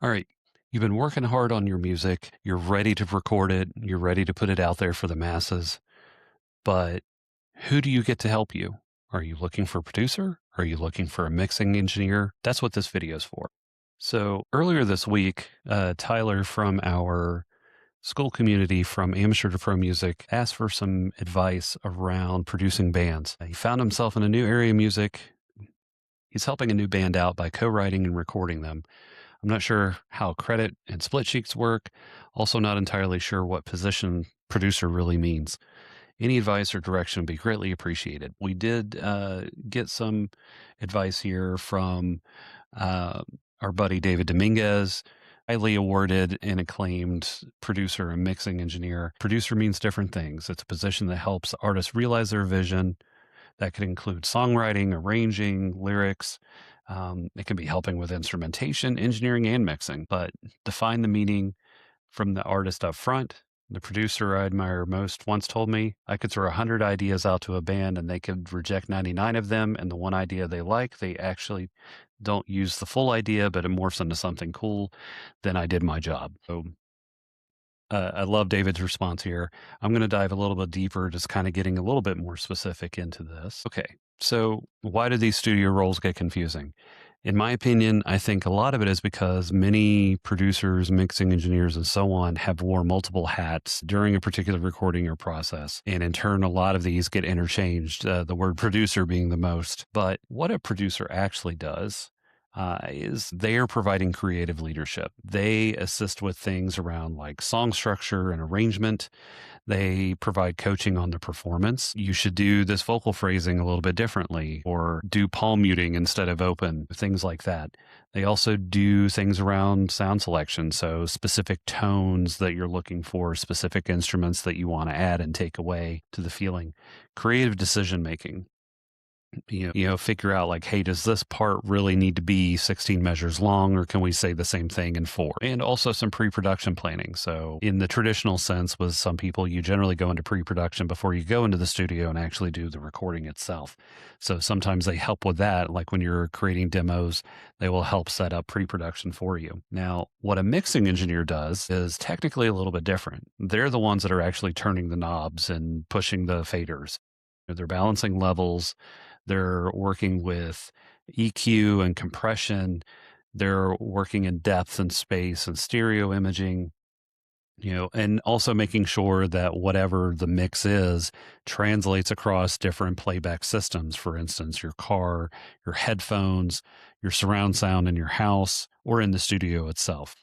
All right. You've been working hard on your music. You're ready to record it. You're ready to put it out there for the masses. But who do you get to help you? Are you looking for a producer? Are you looking for a mixing engineer? That's what this video is for. So earlier this week, Tyler from our Skool community from amateur to pro music asked for some advice around producing bands. He found himself in a new area of music. He's helping a new band out by co-writing and recording them. I'm not sure how credit and split sheets work. Also, not entirely sure what position producer really means. Any advice or direction would be greatly appreciated. We did get some advice here from uh, our buddy David Dominguez, highly awarded and acclaimed producer and mixing engineer. Producer means different things. It's a position that helps artists realize their vision. That could include songwriting, arranging, lyrics. It can be helping with instrumentation, engineering, and mixing. But define the meaning from the artist up front. The producer I admire most once told me I could throw 100 ideas out to a band and they could reject 99 of them. And the one idea they like, they actually don't use the full idea, but it morphs into something cool. Then I did my job. So I love David's response here. I'm going to dive a little bit deeper, just kind of getting a little bit more specific into this. Okay, so why do these studio roles get confusing? In my opinion, I think a lot of it is because many producers, mixing engineers, and so on have wore multiple hats during a particular recording or process. And in turn, a lot of these get interchanged, the word producer being the most. But what a producer actually does is they are providing creative leadership. They assist with things around like song structure and arrangement. They provide coaching on the performance. You should do this vocal phrasing a little bit differently, or do palm muting instead of open, things like that. They also do things around sound selection. So specific tones that you're looking for, specific instruments that you want to add and take away to the feeling, creative decision making. Figure out like, hey, does this part really need to be 16 measures long, or can we say the same thing in 4? And also some pre-production planning. So in the traditional sense, with some people, you generally go into pre-production before you go into the studio and actually do the recording itself. So sometimes they help with that. Like when you're creating demos, they will help set up pre-production for you. Now, what a mixing engineer does is technically a little bit different. They're the ones that are actually turning the knobs and pushing the faders. They're balancing levels. They're working with EQ and compression. They're working in depth and space and stereo imaging, and also making sure that whatever the mix is translates across different playback systems. For instance, your car, your headphones, your surround sound in your house, or in the studio itself.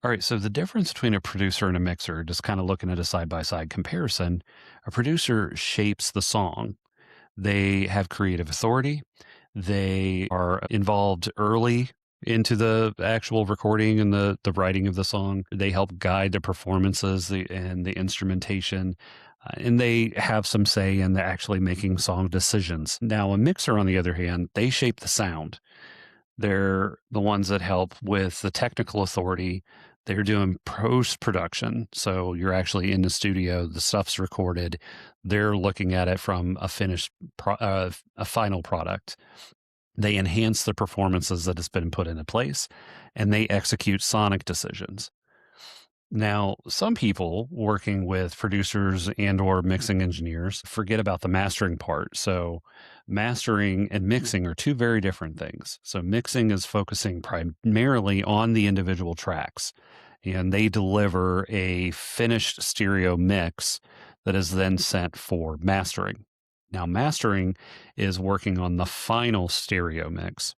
All right, so the difference between a producer and a mixer, just kind of looking at a side-by-side comparison, a producer shapes the song. They have creative authority. They are involved early into the actual recording and the writing of the song. They help guide the performances and the instrumentation. And they have some say in the actually making song decisions. Now, a mixer, on the other hand, they shape the sound. They're the ones that help with the technical authority. They're doing post-production. So you're actually in the studio, the stuff's recorded. They're looking at it from a finished, a final product. They enhance the performances that has been put into place, and they execute sonic decisions. Now, some people working with producers and or mixing engineers forget about the mastering part. So mastering and mixing are two very different things. So mixing is focusing primarily on the individual tracks, and they deliver a finished stereo mix that is then sent for mastering. Now, mastering is working on the final stereo mix,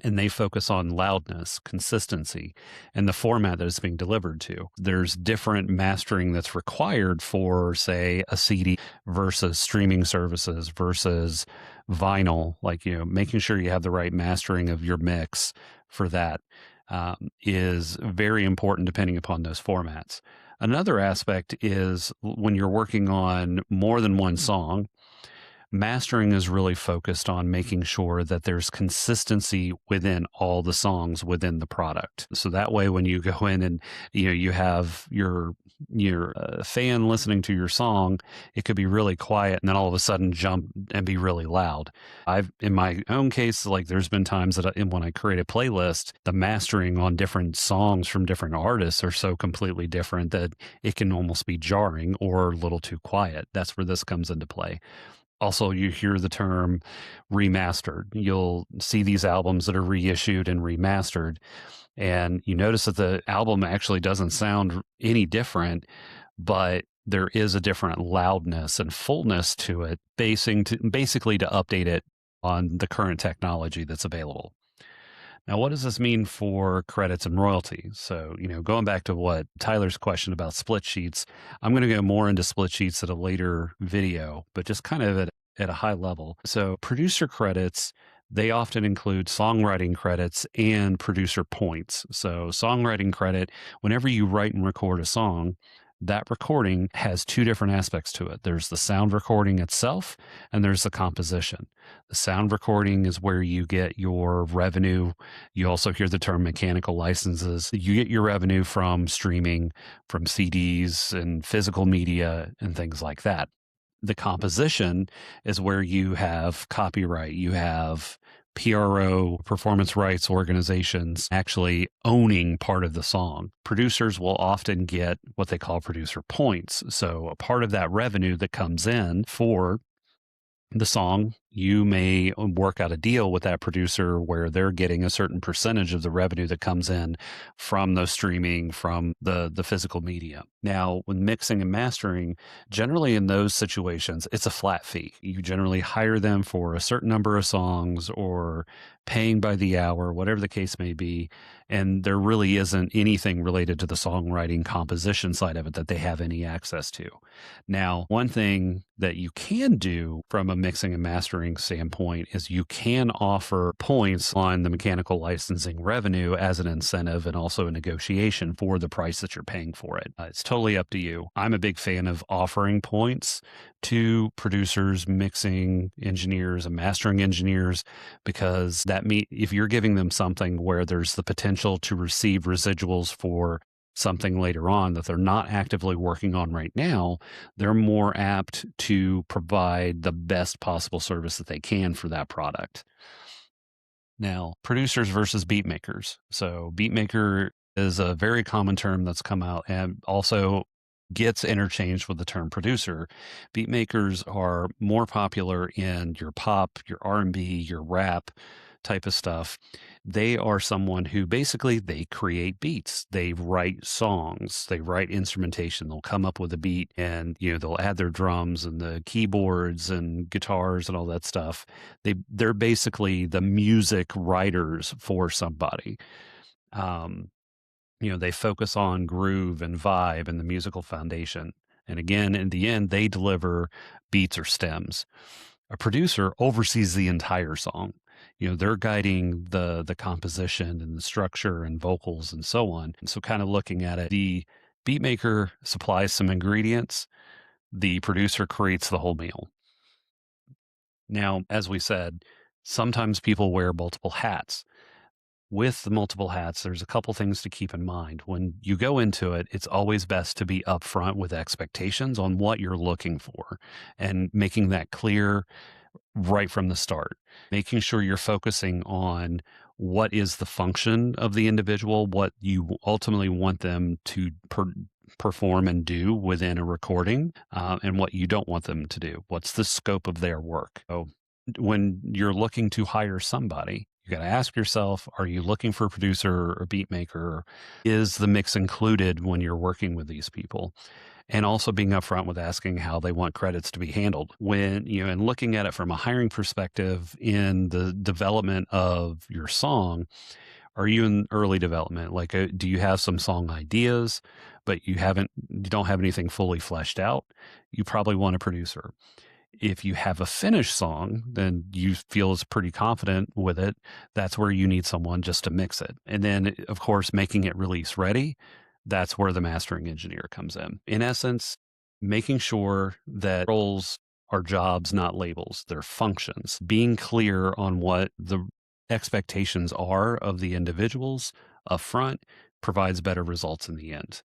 and they focus on loudness, consistency, and the format that it's being delivered to. There's different mastering that's required for, say, a CD versus streaming services versus vinyl. Like, making sure you have the right mastering of your mix for that is very important depending upon those formats. Another aspect is when you're working on more than one song, Mastering is really focused on making sure that there's consistency within all the songs within the product. So that way, when you go in and you have your fan listening to your song, it could be really quiet and then all of a sudden jump and be really loud. I've, in my own case, like there's been times that when I create a playlist, the mastering on different songs from different artists are so completely different that it can almost be jarring or a little too quiet. That's where this comes into play. Also, you hear the term remastered. You'll see these albums that are reissued and remastered, and you notice that the album actually doesn't sound any different, but there is a different loudness and fullness to it, basically to update it on the current technology that's available. Now, what does this mean for credits and royalties? So, going back to what Tyler's question about split sheets, I'm going to go more into split sheets at a later video, but just kind of at a high level. So, producer credits, they often include songwriting credits and producer points. So, songwriting credit, whenever you write and record a song, that recording has two different aspects to it. There's the sound recording itself, and there's the composition. The sound recording is where you get your revenue. You also hear the term mechanical licenses. You get your revenue from streaming, from CDs and physical media and things like that. The composition is where you have copyright, you have PRO, performance rights organizations, actually owning part of the song. Producers will often get what they call producer points. So a part of that revenue that comes in for the song, you may work out a deal with that producer where they're getting a certain percentage of the revenue that comes in from the streaming, from the physical media. Now, when mixing and mastering, generally in those situations, it's a flat fee. You generally hire them for a certain number of songs or paying by the hour, whatever the case may be. And there really isn't anything related to the songwriting composition side of it that they have any access to. Now, one thing that you can do from a mixing and mastering standpoint is you can offer points on the mechanical licensing revenue as an incentive and also a negotiation for the price that you're paying for it. It's totally up to you. I'm a big fan of offering points to producers, mixing engineers, and mastering engineers, because if you're giving them something where there's the potential to receive residuals for something later on that they're not actively working on right now, they're more apt to provide the best possible service that they can for that product. Now, producers versus beatmakers. So beatmaker is a very common term that's come out and also gets interchanged with the term producer. Beatmakers are more popular in your pop, your R&B, your rap type of stuff. They are someone who basically they create beats. They write songs, they write instrumentation. They'll come up with a beat and they'll add their drums and the keyboards and guitars and all that stuff. They're basically the music writers for somebody. They focus on groove and vibe and the musical foundation. And again, in the end, they deliver beats or stems. A producer oversees the entire song. They're guiding the composition and the structure and vocals and so on. And so kind of looking at it, the beatmaker supplies some ingredients. The producer creates the whole meal. Now, as we said, sometimes people wear multiple hats. With the multiple hats, there's a couple things to keep in mind. When you go into it, it's always best to be upfront with expectations on what you're looking for and making that clear right from the start, making sure you're focusing on what is the function of the individual, what you ultimately want them to perform and do within a recording, and what you don't want them to do. What's the scope of their work? So when you're looking to hire somebody, you got to ask yourself, are you looking for a producer or beat maker? Is the mix included when you're working with these people? And also being upfront with asking how they want credits to be handled. When, and looking at it from a hiring perspective in the development of your song, are you in early development? Like, do you have some song ideas, but you don't have anything fully fleshed out? You probably want a producer. If you have a finished song, then you feel is pretty confident with it. That's where you need someone just to mix it. And then, of course, making it release ready. That's where the mastering engineer comes in. In essence, making sure that roles are jobs, not labels. They're functions. Being clear on what the expectations are of the individuals upfront provides better results in the end.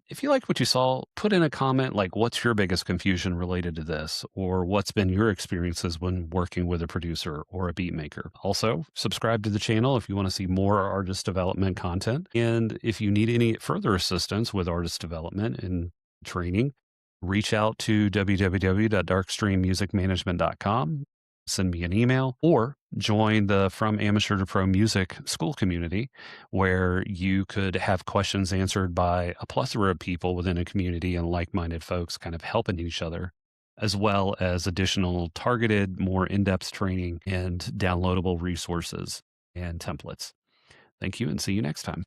If you liked what you saw, put in a comment like, what's your biggest confusion related to this? Or what's been your experiences when working with a producer or a beat maker? Also, subscribe to the channel if you want to see more artist development content. And if you need any further assistance with artist development and training, reach out to www.darkstreammusicmanagement.com, send me an email, or join the From Amateur to Pro Music Skool community, where you could have questions answered by a plethora of people within a community and like-minded folks kind of helping each other, as well as additional targeted, more in-depth training and downloadable resources and templates. Thank you and see you next time.